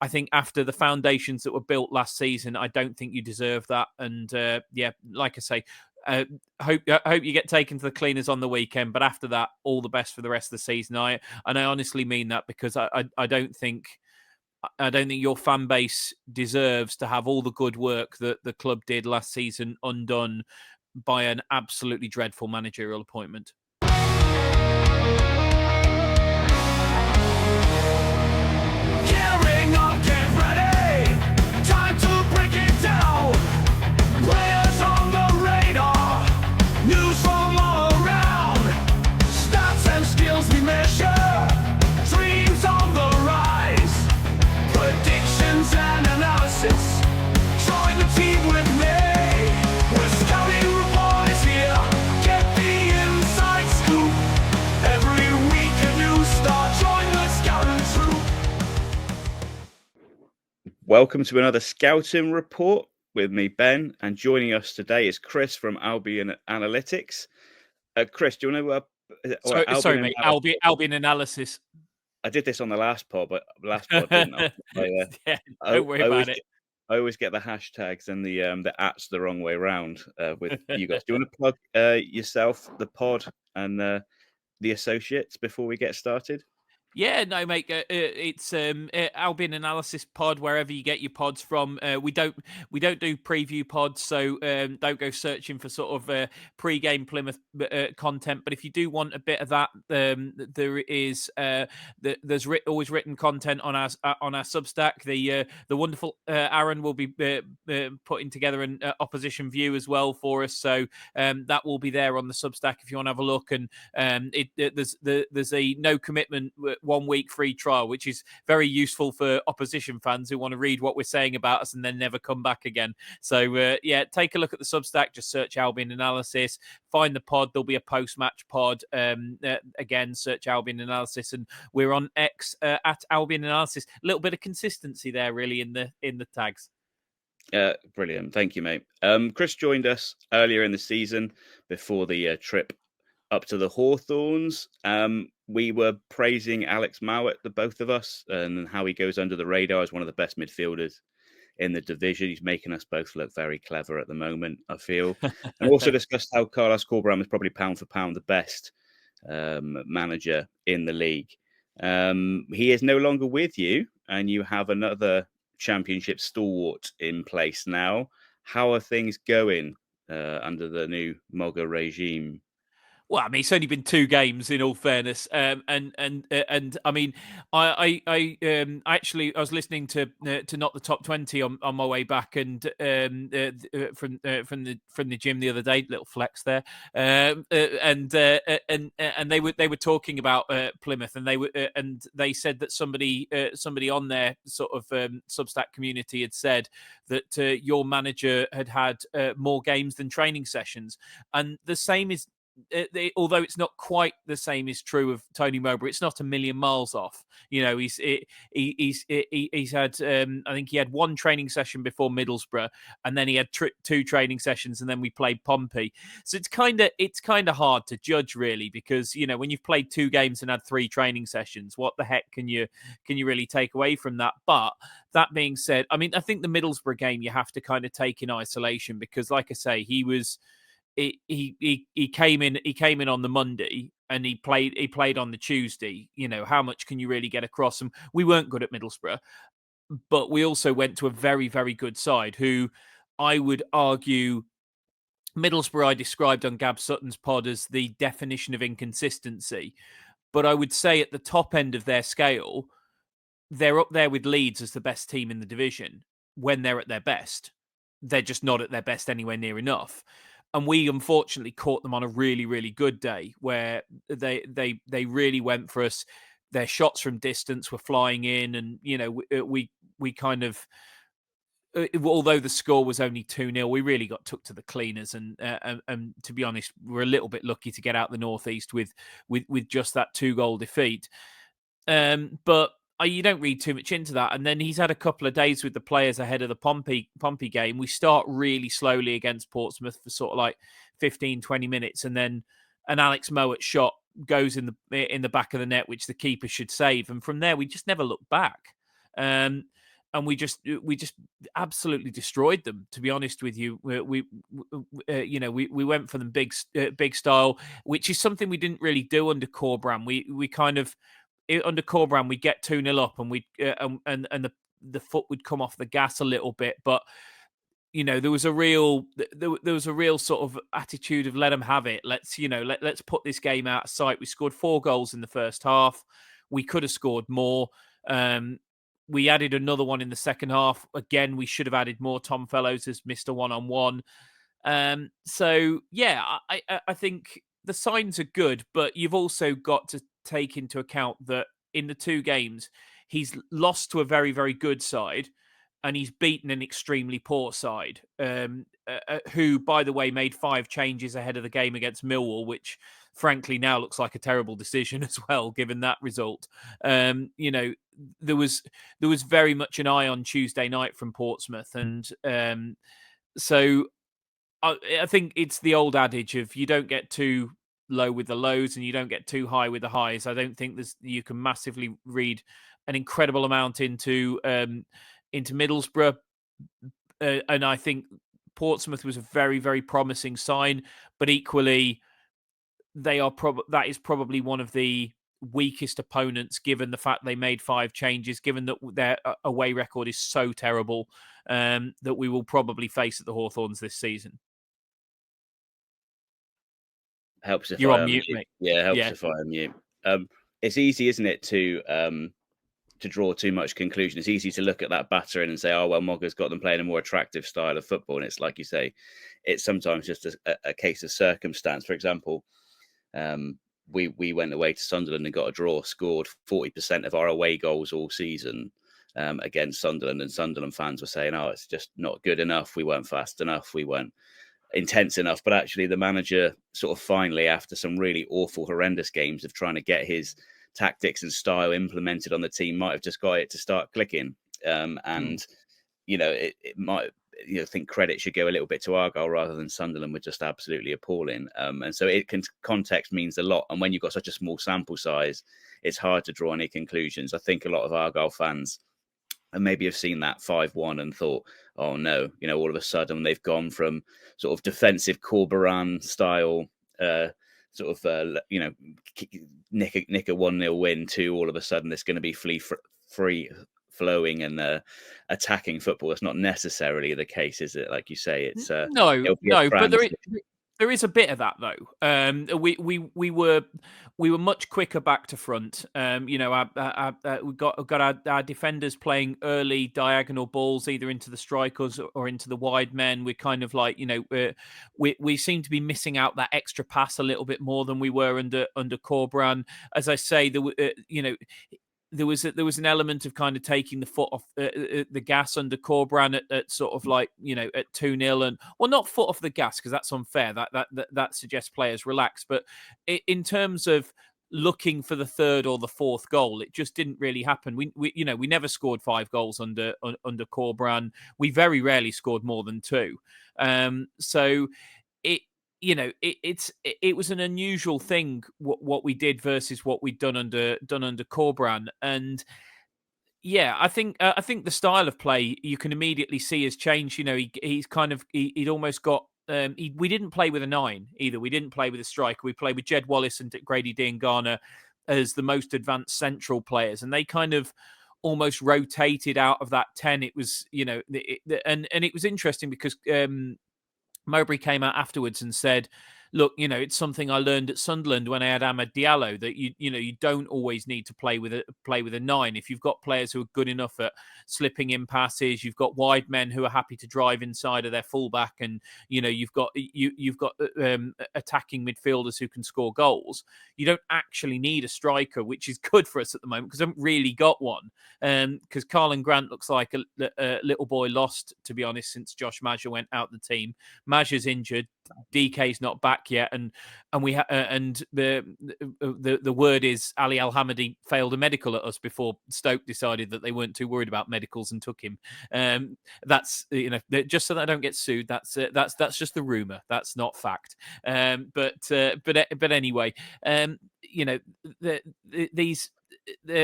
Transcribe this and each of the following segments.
I think after the foundations that were built last season, I don't think you deserve that. And like I say, I hope you get taken to the cleaners on the weekend. But after that, all the best for the rest of the season. I honestly mean that, because I don't think your fan base deserves to have all the good work that the club did last season undone by an absolutely dreadful managerial appointment. Welcome to another Scouting Report with me, Ben, and joining us today is Chris from Albion Analytics. Chris, do you want to... Sorry, mate. Albion Analysis. I did this on the last pod, didn't I? Don't worry about it. I always get the hashtags and the ats the wrong way around with you guys. Do you want to plug yourself, the pod, and the associates before we get started? Yeah, no, mate. It's Albion Analysis Pod, wherever you get your pods from. We don't do preview pods, so don't go searching for sort of pre-game Plymouth content. But if you do want a bit of that, there is there's always written content on our Substack. The wonderful Aaron will be putting together an opposition view as well for us, so that will be there on the Substack if you want to have a look. And there's a no commitment 1 week free trial, which is very useful for opposition fans who want to read what we're saying about us and then never come back again. So take a look at the Substack, just search Albion Analysis, find the pod. There'll be a post-match pod. Again, search Albion Analysis, and we're on X at Albion Analysis. A little bit of consistency there, really, in the tags. Brilliant. Thank you, mate. Chris joined us earlier in the season before the trip up to the Hawthorns. We were praising Alex Mowat, the both of us, and how he goes under the radar as one of the best midfielders in the division. He's making us both look very clever at the moment, I feel. And also discussed how Carlos Corberán is probably pound for pound the best manager in the league. He is no longer with you, and you have another championship stalwart in place now. How are things going under the new Mogger regime? Well, I mean, it's only been 2 games, in all fairness, and I mean, I was listening to Not the Top 20 on my way back, and from the gym the other day, little flex there, and they were talking about Plymouth, and they said that somebody on their sort of Substack community had said that your manager had more games than training sessions, and the same is. Although it's not quite the same is true of Tony Mowbray, it's not a million miles off. You know, he's had I think he had 1 training session before Middlesbrough, and then he had 2 training sessions, and then we played Pompey. So it's kind of hard to judge, really, because you know, when you've played 2 games and had 3 training sessions, what the heck can you really take away from that? But that being said, I mean, I think the Middlesbrough game you have to kind of take in isolation, because, like I say, he came in on the Monday and he played on the Tuesday. You know, how much can you really get across? And we weren't good at Middlesbrough, but we also went to a very, very good side who I would argue Middlesbrough I described on Gab Sutton's pod as the definition of inconsistency. But I would say at the top end of their scale, they're up there with Leeds as the best team in the division when they're at their best. They're just not at their best anywhere near enough. And we unfortunately caught them on a really, really good day where they really went for us. Their shots from distance were flying in, and you know, we kind of, although the score was only 2-0, we really got took to the cleaners. And to be honest, we're a little bit lucky to get out the northeast with just that 2-goal defeat. But you don't read too much into that. And then he's had a couple of days with the players ahead of the Pompey game. We start really slowly against Portsmouth for sort of like 15, 20 minutes. And then an Alex Mowat shot goes in the back of the net, which the keeper should save. And from there, we just never looked back. And we just absolutely destroyed them. To be honest with you, we went for them big style, which is something we didn't really do under Corbran. We kind of under Corbran we get 2-0 up, and we and the foot would come off the gas a little bit, but there was a real sort of attitude of let them have it. Let's put this game out of sight. We scored 4 goals in the first half. We could have scored more. We added another one in the second half. Again, we should have added more. Tom Fellows has missed a one-on-one. So yeah, I think the signs are good, but you've also got to take into account that in the 2 games, he's lost to a very, very good side, and he's beaten an extremely poor side, who, by the way, made 5 changes ahead of the game against Millwall, which frankly now looks like a terrible decision as well, given that result. There was very much an eye on Tuesday night from Portsmouth, and so I think it's the old adage of you don't get too low with the lows and you don't get too high with the highs. I don't think you can massively read an incredible amount into Middlesbrough, and I think Portsmouth was a very, very promising sign, but equally that is probably one of the weakest opponents, given the fact they made 5 changes, given that their away record is so terrible, that we will probably face at the Hawthorns this season. Helps if You're I on mute, unmute. mate. Yeah, helps if I unmute. It's easy, isn't it, to draw too much conclusion. It's easy to look at that battering and say, oh, well, Mogga's got them playing a more attractive style of football. And it's like you say, it's sometimes just a case of circumstance. For example, we went away to Sunderland and got a draw, scored 40% of our away goals all season against Sunderland. And Sunderland fans were saying, oh, it's just not good enough. We weren't fast enough. We weren't intense enough. But actually, the manager sort of finally, after some really awful, horrendous games of trying to get his tactics and style implemented on the team, might have just got it to start clicking. It might, think credit should go a little bit to Argyle rather than Sunderland were just absolutely appalling. And so context means a lot. And when you've got such a small sample size, it's hard to draw any conclusions. I think a lot of Argyle fans and maybe have seen that 5-1 and thought, oh no, all of a sudden they've gone from sort of defensive Corberan style, nick a 1-0 win to all of a sudden there's going to be free flowing and attacking football. That's not necessarily the case, is it? Like you say, it's no, but there is a bit of that though. We were much quicker back to front. We got our defenders playing early diagonal balls either into the strikers or into the wide men. We're kind of like we seem to be missing out that extra pass a little bit more than we were under Corbran. As I say, there was an element of kind of taking the foot off the gas under Corbran at sort of like at 2-0, and well, not foot off the gas because that's unfair. That suggests players relax, but in terms of looking for the 3rd or the 4th goal, it just didn't really happen. We never scored 5 goals under Corbran. We very rarely scored more than 2. So it was an unusual thing what we did versus what we'd done under Corbran, and yeah, I think the style of play you can immediately see has changed. He'd almost got. We didn't play with a 9 either. We didn't play with a striker. We played with Jed Wallace and Grady Diangana as the most advanced central players, and they kind of almost rotated out of that 10. It was and it was interesting because Mowbray came out afterwards and said, look, it's something I learned at Sunderland when I had Ahmed Diallo, that you don't always need to play with a 9. If you've got players who are good enough at slipping in passes, you've got wide men who are happy to drive inside of their fullback, and you've got attacking midfielders who can score goals. You don't actually need a striker, which is good for us at the moment because I haven't really got one. Because Carlin Grant looks like a little boy lost, to be honest, since Josh Maja went out the team. Maja's injured. DK's not back yet, and the word is Ali Al Hamadi failed a medical at us before Stoke decided that they weren't too worried about medicals and took him. That's just so that I don't get sued. That's just the rumor. That's not fact. But anyway, these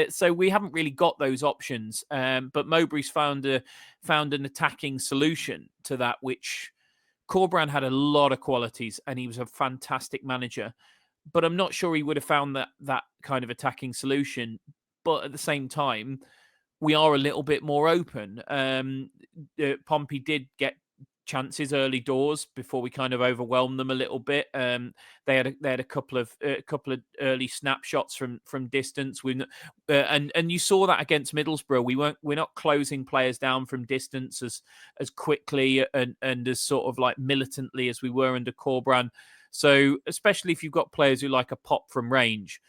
so we haven't really got those options. But Mowbray's found an attacking solution to that, which Corberan had a lot of qualities, and he was a fantastic manager. But I'm not sure he would have found that kind of attacking solution. But at the same time, we are a little bit more open. Pompey did get chances early doors before we kind of overwhelmed them a little bit. They had a couple of early snapshots from distance. And you saw that against Middlesbrough. We're not closing players down from distance as quickly and as sort of like militantly as we were under Corberan. So especially if you've got players who like a pop from range,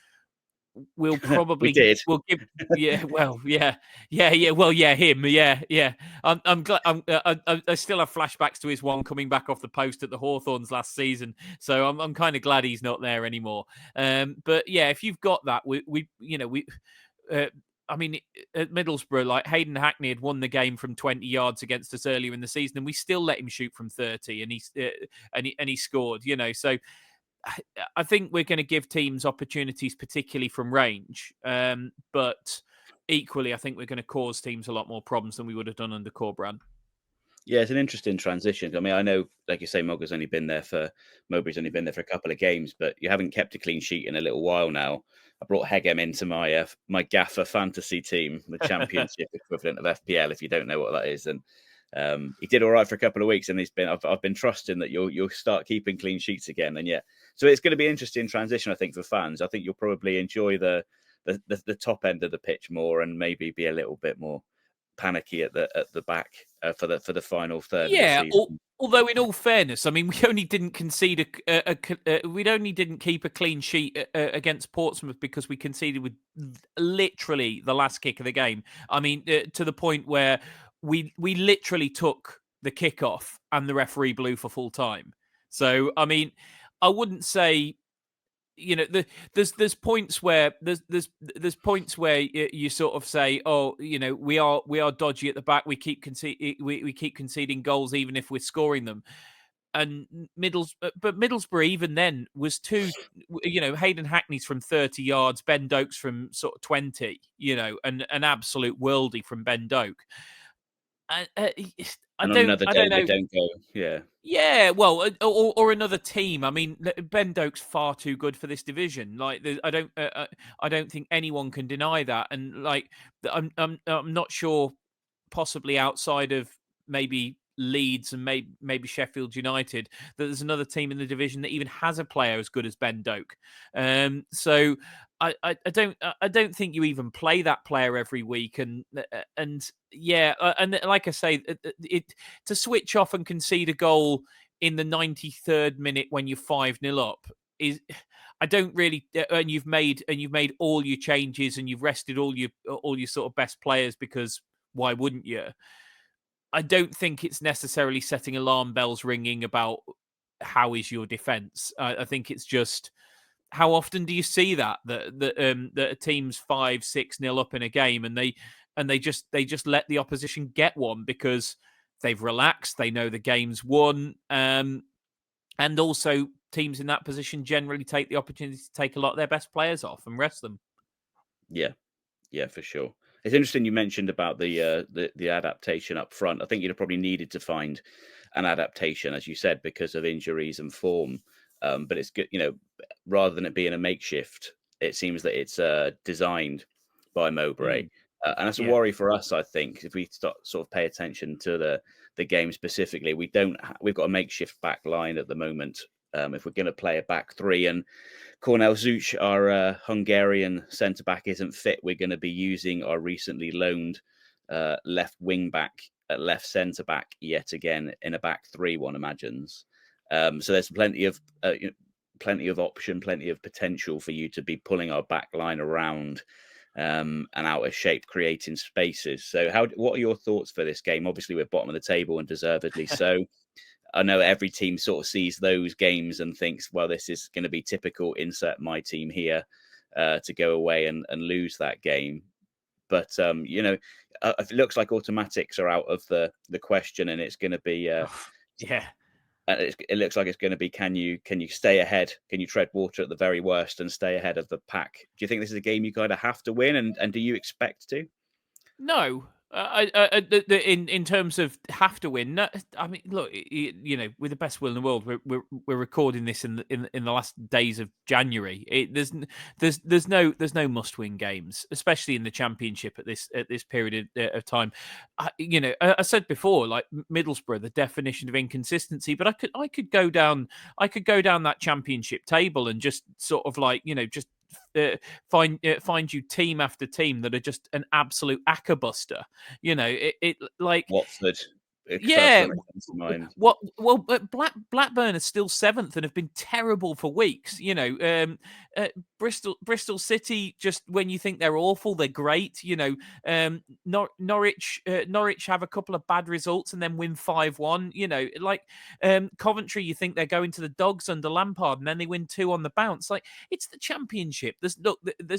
we'll We probably did. we'll give him I'm glad I still have flashbacks to his one coming back off the post at the Hawthorns last season, so I'm kind of glad he's not there anymore. But yeah, if you've got that, I mean, at Middlesbrough, like Hayden Hackney had won the game from 20 yards against us earlier in the season, and we still let him shoot from 30, and he scored. So I think we're going to give teams opportunities, particularly from range. But equally, I think we're going to cause teams a lot more problems than we would have done under Corberan. Yeah, it's an interesting transition. I mean, I know, like you say, Mowbray's only been there for a couple of games, but you haven't kept a clean sheet in a little while now. I brought Hegem into my Gaffer fantasy team, the championship equivalent of FPL, if you don't know what that is. And he did all right for a couple of weeks, and I've been trusting that you'll start keeping clean sheets again. And yeah, so it's going to be an interesting transition, I think, for fans. I think you'll probably enjoy the top end of the pitch more, and maybe be a little bit more panicky at the back for the final third of the season. Although in all fairness, I mean, we only didn't concede we only didn't keep a clean sheet against Portsmouth because we conceded with literally the last kick of the game. I mean, to the point where we literally took the kickoff and the referee blew for full time. So I mean, I wouldn't say, there's points where there's points where you sort of say, oh, we are dodgy at the back. We keep conceding goals even if we're scoring them. And Middlesbrough even then was Hayden Hackney's from 30 yards, Ben Doak's from sort of 20, and an absolute worldie from Ben Doak. I And on don't another I day don't they know. don't go. Yeah. Yeah, well, or another team. I mean, Ben Doak's far too good for this division. Like, I don't think anyone can deny that. And like, I'm not sure. Possibly outside of maybe Leeds and maybe Sheffield United, that there's another team in the division that even has a player as good as Ben Doak. So I don't think you even play that player every week, and yeah, and like I say, it to switch off and concede a goal in the 93rd minute when you're 5-0 up is. I don't really, and you've made all your changes and you've rested all your sort of best players, because why wouldn't you? I don't think it's necessarily setting alarm bells ringing about how is your defense. I think it's just, how often do you see that a team's 5-6-0 up in a game, and they just let the opposition get one because they've relaxed, they know the game's won, and also teams in that position generally take the opportunity to take a lot of their best players off and rest them. Yeah. Yeah, for sure. It's interesting you mentioned about the adaptation up front. I think you'd have probably needed to find an adaptation, as you said, because of injuries and form. But it's good, rather than it being a makeshift, it seems that it's designed by Mowbray. And that's a Yeah. worry for us, I think, if we start sort of pay attention to the game specifically. We've got a makeshift back line at the moment. If we're going to play a back three, and Kornel Zuc, our Hungarian centre back, isn't fit, we're going to be using our recently loaned left wing back at left centre back yet again in a back three, one imagines. So there's plenty of option, plenty of potential for you to be pulling our back line around and out of shape, creating spaces. So what are your thoughts for this game? Obviously, we're bottom of the table, and deservedly so. I know every team sort of sees those games and thinks, well, this is going to be typical, insert my team here, to go away and lose that game. But, it looks like automatics are out of the question, and it's going to be Yeah. it looks like it's going to be, can you stay ahead? Can you tread water at the very worst and stay ahead of the pack? Do you think this is a game you kind of have to win, and do you expect to? No. In terms of have to win, no, I mean, look, with the best will in the world, we're recording this in the last days of January. There's no must win games, especially in the Championship at this period of time. I said before, like Middlesbrough, the definition of inconsistency. But I could go down that Championship table and just sort of like just find you team after team that are just an absolute ackerbuster. It like Watford, first yeah. one that comes to mind. Blackburn are still seventh and have been terrible for weeks. Bristol City, just when you think they're awful, they're great. Norwich have a couple of bad results and then win 5-1. Coventry, you think they're going to the dogs under Lampard and then they win 2 on the bounce. Like, it's the Championship. There's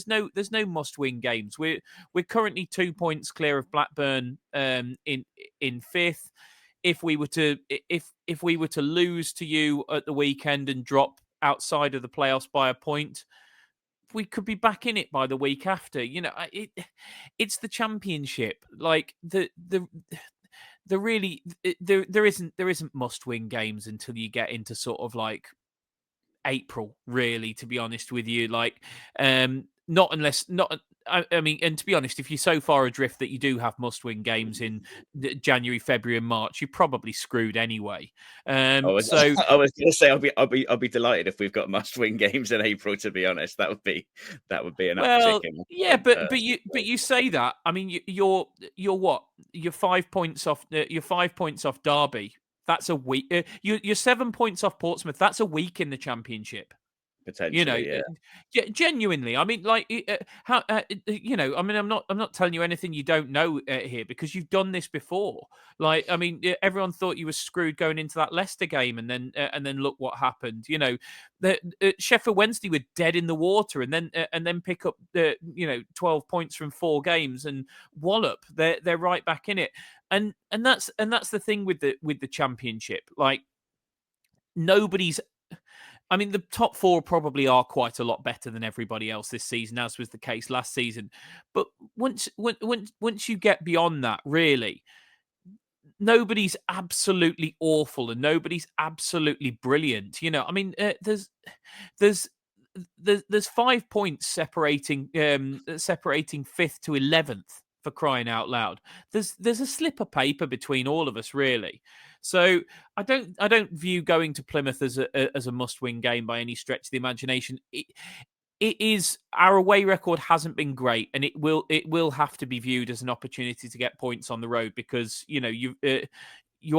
no must win games. We're currently 2 points clear of Blackburn in fifth. If we were to lose to you at the weekend and drop outside of the playoffs by a point, we could be back in it by the week after. It's the Championship. Like there isn't must win games until you get into sort of like April, really, to be honest with you. Like, I mean, and to be honest, if you're so far adrift that you do have must-win games in January, February, and March, you're probably screwed anyway. I was going to say I'll be delighted if we've got must-win games in April. To be honest, that would be an uptick. Yeah, but you say that. I mean, you're what? You're 5 points off. You're 5 points off Derby. That's a week. You're 7 points off Portsmouth. That's a week in the Championship. Potentially, yeah. Genuinely. I mean, like, how, I mean, I'm not telling you anything you don't know here, because you've done this before. Like, I mean, everyone thought you were screwed going into that Leicester game, and then look what happened. The Sheffield Wednesday were dead in the water, and then pick up 12 points from 4 games and wallop. They're right back in it, and that's the thing with the Championship. Like, nobody's. I mean, the top 4 probably are quite a lot better than everybody else this season, as was the case last season. But once you get beyond that, really, nobody's absolutely awful and nobody's absolutely brilliant. I mean, there's 5 points separating 5th to 11th, for crying out loud. There's a slip of paper between all of us, really. So I don't view going to Plymouth as a must-win game by any stretch of the imagination. It is, our away record hasn't been great, and it will have to be viewed as an opportunity to get points on the road, because you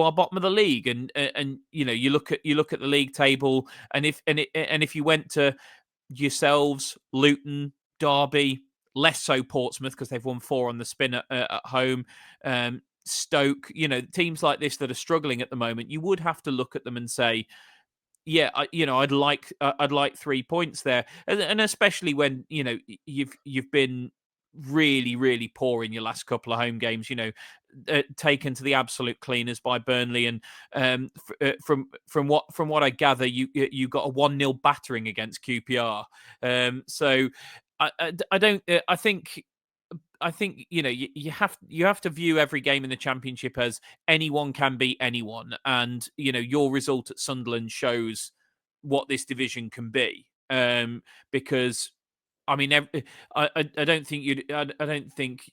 are bottom of the league, and you look at the league table, and if you went to yourselves, Luton, Derby, less so Portsmouth because they've won 4 on the spin at home, Stoke, teams like this that are struggling at the moment, you would have to look at them and say, yeah, I'd like 3 points there, and especially when you've been really, really poor in your last couple of home games. Taken to the absolute cleaners by Burnley, and from what I gather, you got a 1-0 battering against QPR. So I don't. I think you have to view every game in the Championship as anyone can beat anyone, and your result at Sunderland shows what this division can be. Because I mean, I don't think I think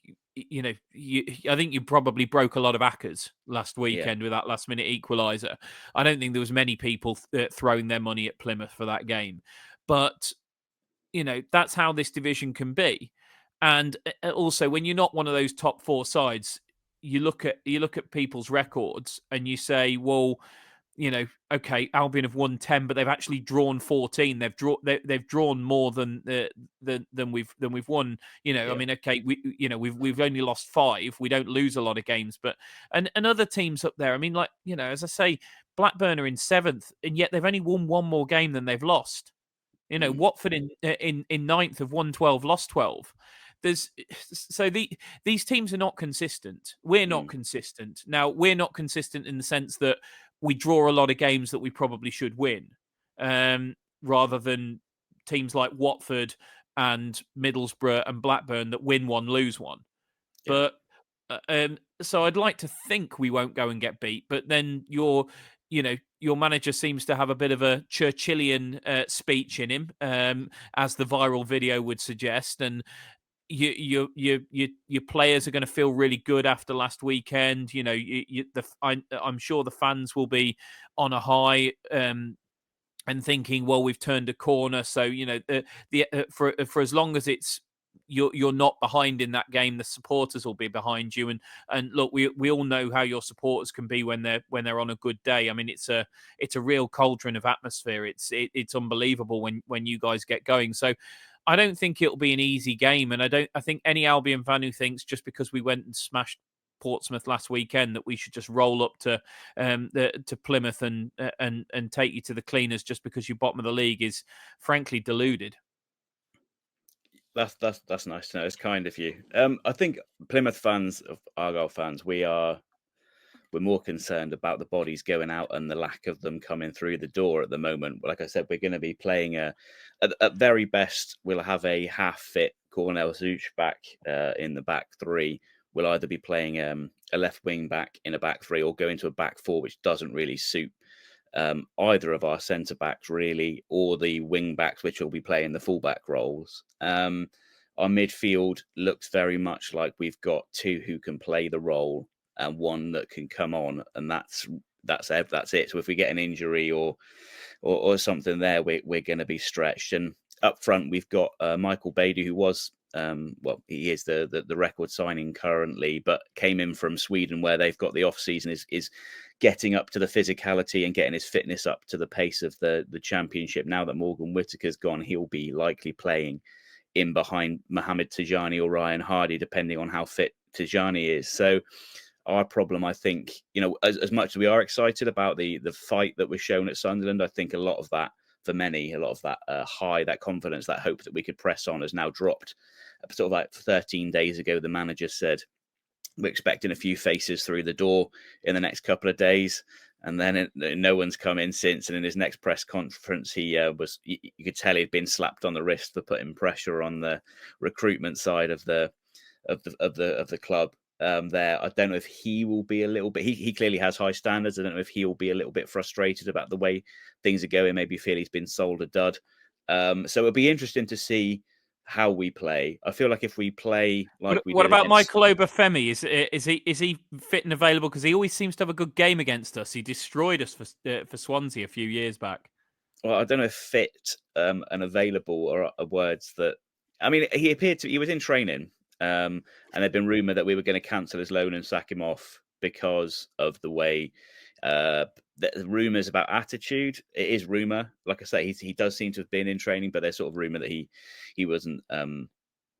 you probably broke a lot of Ackers last weekend with that last minute equaliser. I don't think there was many people throwing their money at Plymouth for that game, but that's how this division can be. And also, when you're not one of those top 4 sides, you look at people's records and you say, well, okay, Albion have won 10, but they've actually drawn 14. They've drawn more than we've won. I mean, okay, we've only lost 5. We don't lose a lot of games, but and other teams up there. I mean, like, as I say, Blackburn are in 7th, and yet they've only won 1 more game than they've lost. Watford in 9th have won 12, lost 12. These teams are not consistent. We're not consistent. Now, we're not consistent in the sense that we draw a lot of games that we probably should win, rather than teams like Watford and Middlesbrough and Blackburn that win one, lose one. Yeah. But so I'd like to think we won't go and get beat. But then your manager seems to have a bit of a Churchillian speech in him, as the viral video would suggest, and your players are going to feel really good after last weekend. I'm sure the fans will be on a high, and thinking, well, we've turned a corner. So for as long as it's you're not behind in that game, the supporters will be behind you. And look, we all know how your supporters can be when they're on a good day. I mean, it's a real cauldron of atmosphere. It's unbelievable when you guys get going. So I don't think it'll be an easy game, and I think any Albion fan who thinks just because we went and smashed Portsmouth last weekend that we should just roll up to Plymouth and take you to the cleaners just because you're bottom of the league is frankly deluded. That's nice to know. It's kind of you. I think Plymouth fans, of Argyle fans, we're more concerned about the bodies going out and the lack of them coming through the door at the moment. Like I said, we're going to be playing at very best, we'll have a half-fit Cornel Zuch back in the back three. We'll either be playing a left wing back in a back three or go into a back four, which doesn't really suit either of our centre backs really, or the wing backs, which will be playing the fullback roles. Our midfield looks very much like we've got two who can play the role and one that can come on, and that's it. So if we get an injury or something there, we're going to be stretched. And up front, we've got Michael Bader, who was he is the record signing currently, but came in from Sweden, where they've got the off season is getting up to the physicality and getting his fitness up to the pace of the Championship. Now that Morgan Whittaker's gone, he'll be likely playing in behind Mohamed Tijani or Ryan Hardy, depending on how fit Tijani is. So our problem, I think, as much as we are excited about the fight that was shown at Sunderland, I think a lot of that high, that confidence, that hope that we could press on has now dropped. Sort of like 13 days ago, the manager said, we're expecting a few faces through the door in the next couple of days. And then no one's come in since. And in his next press conference, you could tell he'd been slapped on the wrist for putting pressure on the recruitment side of the club. There, I don't know if he will be a little bit. He clearly has high standards. I don't know if he will be a little bit frustrated about the way things are going. Maybe feel he's been sold a dud. So it'll be interesting to see how we play. I feel like if we play like we what did about against... Michael Obafemi? Is he fit and available? Because he always seems to have a good game against us. He destroyed us for Swansea a few years back. Well, I don't know if fit and available are words that. I mean, he was in training, and there'd been rumour that we were going to cancel his loan and sack him off because of the way. The rumours about attitude. It is rumour. Like I say, he does seem to have been in training, but there's sort of rumour that he wasn't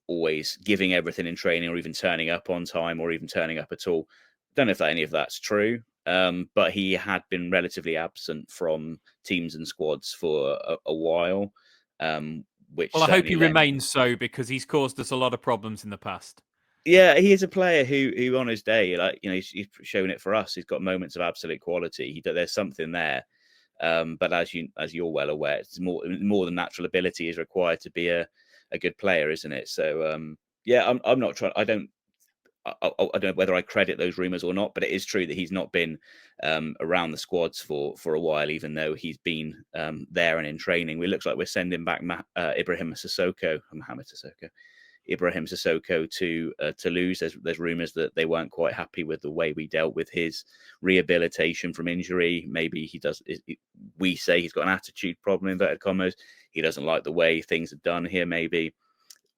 always giving everything in training, or even turning up on time, or even turning up at all. Don't know if any of that's true. But he had been relatively absent from teams and squads for a while. Which I hope he remains so, because he's caused us a lot of problems in the past. Yeah, he is a player who on his day, he's shown it for us. He's got moments of absolute quality. There's something there. But as you're well aware, it's more than natural ability is required to be a good player, isn't it? So yeah, I'm not trying. I don't know whether I credit those rumours or not, but it is true that he's not been around the squads for a while, even though he's been there and in training. It looks like we're sending back Ibrahim Sissoko to Toulouse. There's rumours that they weren't quite happy with the way we dealt with his rehabilitation from injury. Maybe we say he's got an attitude problem, inverted commas. He doesn't like the way things are done here, maybe.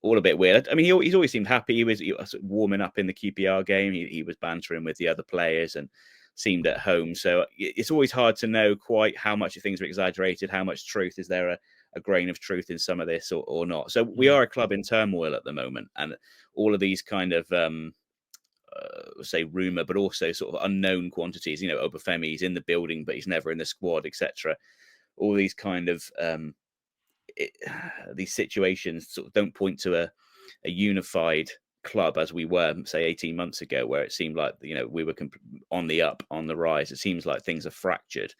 All a bit weird. I mean, he's always seemed happy. He was warming up in the QPR game. He was bantering with the other players and seemed at home. So it's always hard to know quite how much of things are exaggerated, how much truth is there, a grain of truth in some of this or not. So we are a club in turmoil at the moment, and all of these kind of say rumor, but also sort of unknown quantities. Obafemi's in the building, but he's never in the squad, etc. All these kind of these situations sort of don't point to a unified club as we were, say, 18 months ago, where it seemed like, we were on the up, on the rise. It seems like things are fractured.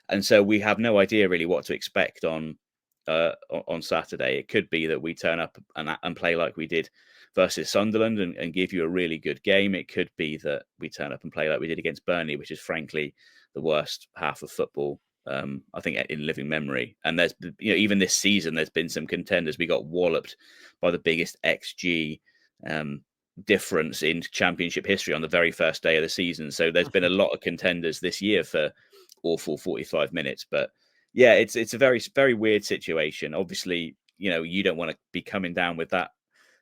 And so we have no idea really what to expect on Saturday. It could be that we turn up and play like we did versus Sunderland and give you a really good game. It could be that we turn up and play like we did against Burnley, which is frankly the worst half of football, I think, in living memory. And there's, even this season, there's been some contenders. We got walloped by the biggest XG difference in Championship history on the very first day of the season. So there's been a lot of contenders this year for awful 45 minutes. But yeah, it's a very, very weird situation. Obviously, you don't want to be coming down with that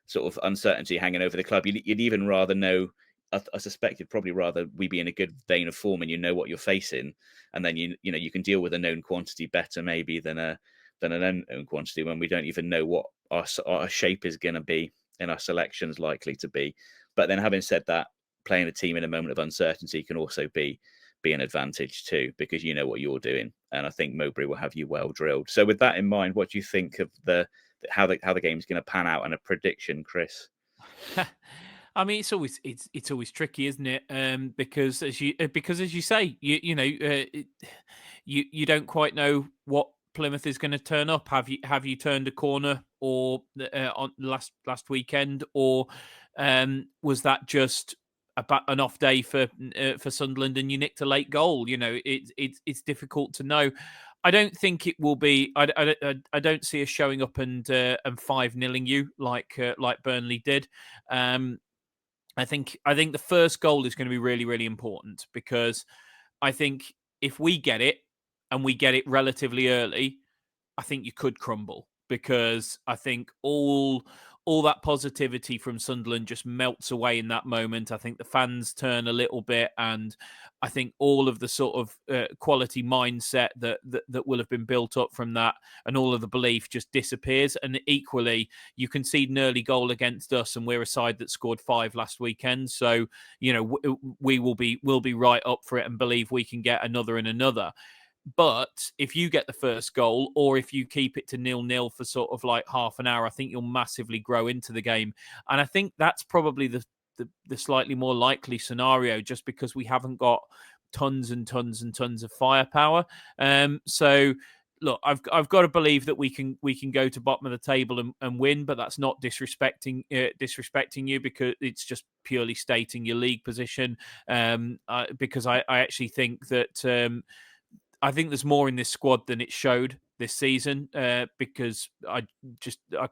sort of uncertainty hanging over the club. You'd even rather know, I suspect you'd probably rather we be in a good vein of form and you know what you're facing, and then you can deal with a known quantity better maybe than an unknown quantity when we don't even know what our shape is going to be and our selection's likely to be. But then, having said that, playing a team in a moment of uncertainty can also be an advantage too, because you know what you're doing, and I think Mowbray will have you well drilled. So with that in mind, what do you think of how the game's going to pan out, and a prediction, Chris? I mean, it's always tricky, isn't it? Because as you say, you don't quite know what Plymouth is going to turn up. Have you turned a corner, or on last weekend, or was that just an off day for Sunderland and you nicked a late goal? It's difficult to know. I don't think it will be. I don't see us showing up and 5-0ing you like Burnley did. I think the first goal is going to be really, really important, because I think if we get it, and we get it relatively early, I think you could crumble, because I think all that positivity from Sunderland just melts away in that moment. I think the fans turn a little bit, and I think all of the sort of quality mindset that will have been built up from that, and all of the belief just disappears. And equally, you concede an early goal against us, and we're a side that scored 5 last weekend. So we'll be right up for it and believe we can get another and another. But if you get the first goal, or if you keep it to 0-0 for sort of like half an hour, I think you'll massively grow into the game. And I think that's probably the slightly more likely scenario, just because we haven't got tons and tons and tons of firepower. So look, I've got to believe that we can go to bottom of the table and win, but that's not disrespecting you, because it's just purely stating your league position. Because I actually think that. I think there's more in this squad than it showed this season, because I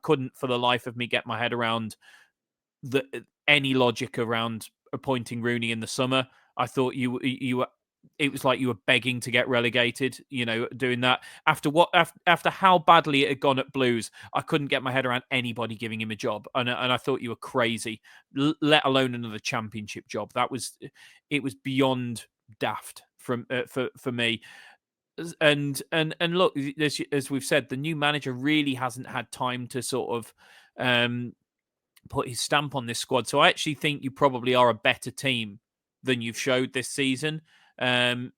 couldn't for the life of me get my head around any logic around appointing Rooney in the summer. I thought you were. It was like you were begging to get relegated, doing that after how badly it had gone at Blues. I couldn't get my head around anybody giving him a job, and I thought you were crazy, let alone another championship job. It was beyond daft for me. And look, as we've said, the new manager really hasn't had time to sort of put his stamp on this squad. So I actually think you probably are a better team than you've showed this season. I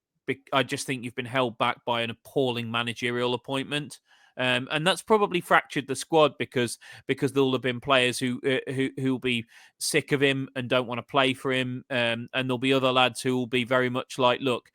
just think you've been held back by an appalling managerial appointment. And that's probably fractured the squad, because there'll have been players who'll be sick of him and don't want to play for him, and there'll be other lads who will be very much like, look,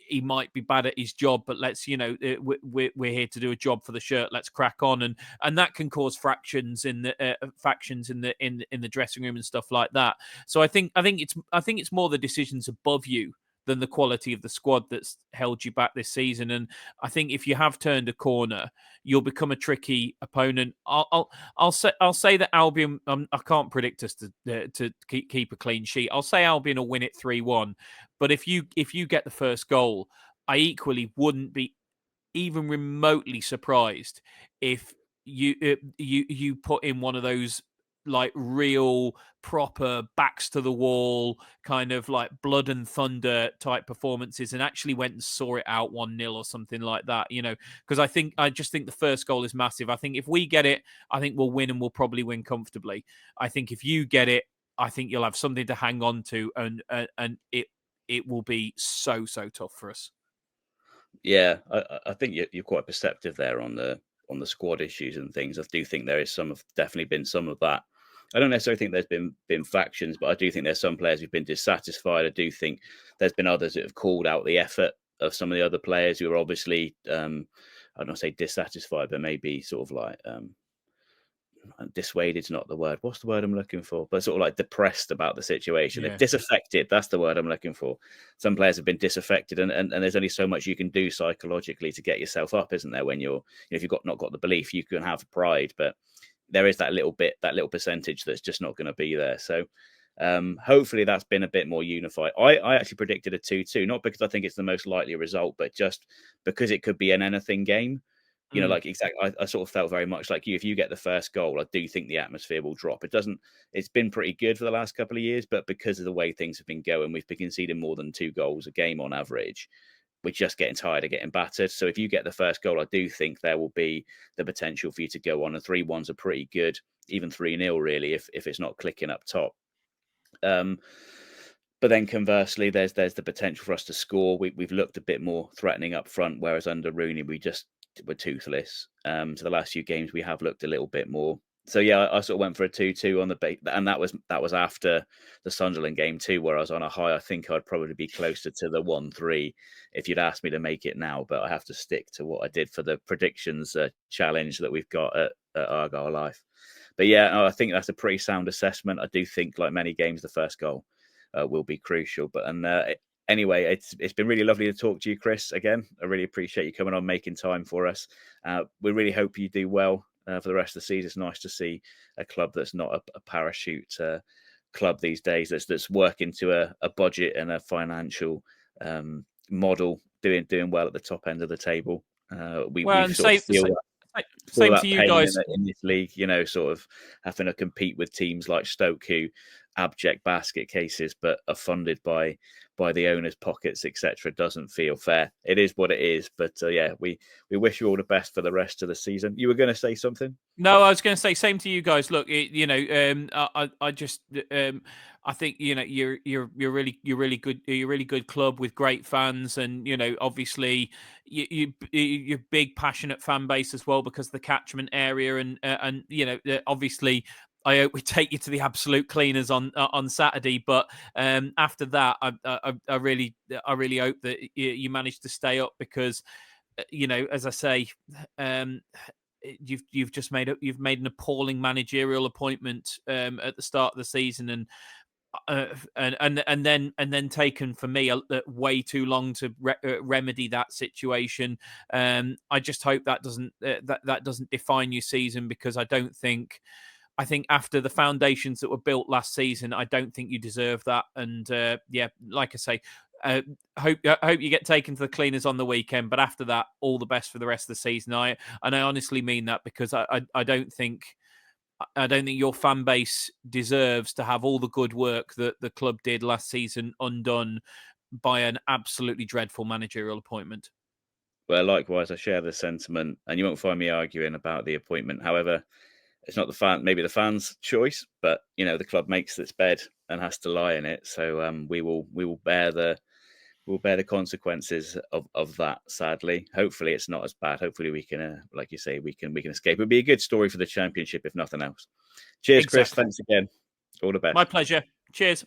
he might be bad at his job, but let's, we're here to do a job for the shirt. Let's crack on, and that can cause factions in the dressing room and stuff like that. So I think it's more the decisions above you than the quality of the squad that's held you back this season. And I think if you have turned a corner, you'll become a tricky opponent. I'll say that Albion. I can't predict us to keep a clean sheet. I'll say Albion will win it 3-1. But if you get the first goal, I equally wouldn't be even remotely surprised if you put in one of those like real proper backs to the wall kind of like blood and thunder type performances, and actually went and saw it out 1-0 or something like that, because I just think the first goal is massive. I think if we get it, I think we'll win, and we'll probably win comfortably. I think if you get it, I think you'll have something to hang on to, and it will be so tough for us. Yeah, I think you're quite perceptive there on the squad issues and things. I do think there is definitely been some of that I don't necessarily think there's been factions, but I do think there's some players who've been dissatisfied. I do think there's been others that have called out the effort of some of the other players who are obviously, I don't say dissatisfied, but maybe sort of like dissuaded's not the word. What's the word I'm looking for? But sort of like depressed about the situation. They've Yeah. disaffected. That's the word I'm looking for. Some players have been disaffected, and there's only so much you can do psychologically to get yourself up, isn't there? When if you've not got the belief, you can have pride, but there is that little percentage that's just not going to be there. So hopefully that's been a bit more unified. I actually predicted a 2-2, not because I think it's the most likely result, but just because it could be an anything game. Like exactly, I sort of felt very much like you. If you get the first goal, I do think the atmosphere will drop. It's been pretty good for the last couple of years, but because of the way things have been going, we've been conceding more than 2 goals a game on average. We're just getting tired of getting battered. So if you get the first goal, I do think there will be the potential for you to go on. And 3-1s are pretty good, even 3-0 really, if it's not clicking up top. But then conversely, there's the potential for us to score. We've looked a bit more threatening up front, whereas under Rooney we just were toothless. So the last few games we have looked a little bit more. So yeah, I sort of went for a 2-2 on the bait, and that was after the Sunderland game too, where I was on a high. I think I'd probably be closer to the 1-3 if you'd asked me to make it now, but I have to stick to what I did for the predictions challenge that we've got at Argyle Life. But yeah, I think that's a pretty sound assessment. I do think, like many games, the first goal will be crucial. But anyway, it's been really lovely to talk to you, Chris. Again, I really appreciate you coming on, making time for us. We really hope you do well for the rest of the season. It's nice to see a club that's not a parachute club these days, that's working to a budget and a financial model, doing well at the top end of the table. We And sort of feel same that to you pain guys. in this league, sort of having to compete with teams like Stoke, who abject basket cases, but are funded by the owners' pockets, etc. Doesn't feel fair. It is what it is, but yeah, we wish you all the best for the rest of the season. You were going to say something? No, I was going to say same to you guys. Look, I just, I think you're really good. You're a really good club with great fans, and obviously you're big passionate fan base as well because of the catchment area, and obviously. I hope we take you to the absolute cleaners on Saturday, but after that, I really hope that you manage to stay up because, as I say, you've made an appalling managerial appointment at the start of the season, and then taken for me way too long to remedy that situation. I just hope that doesn't define your season, because I think after the foundations that were built last season, I don't think you deserve that. And yeah, like I say, I hope you get taken to the cleaners on the weekend. But after that, all the best for the rest of the season. I honestly mean that, because I don't think your fan base deserves to have all the good work that the club did last season undone by an absolutely dreadful managerial appointment. Well, likewise, I share the sentiment, and you won't find me arguing about the appointment. However, it's not maybe the fans' choice, but the club makes its bed and has to lie in it. So we will bear the consequences of that. Sadly, hopefully it's not as bad. Hopefully we can, like you say, we can escape. It'd be a good story for the championship, if nothing else. Cheers, Chris. Exactly. Thanks again. All the best. My pleasure. Cheers.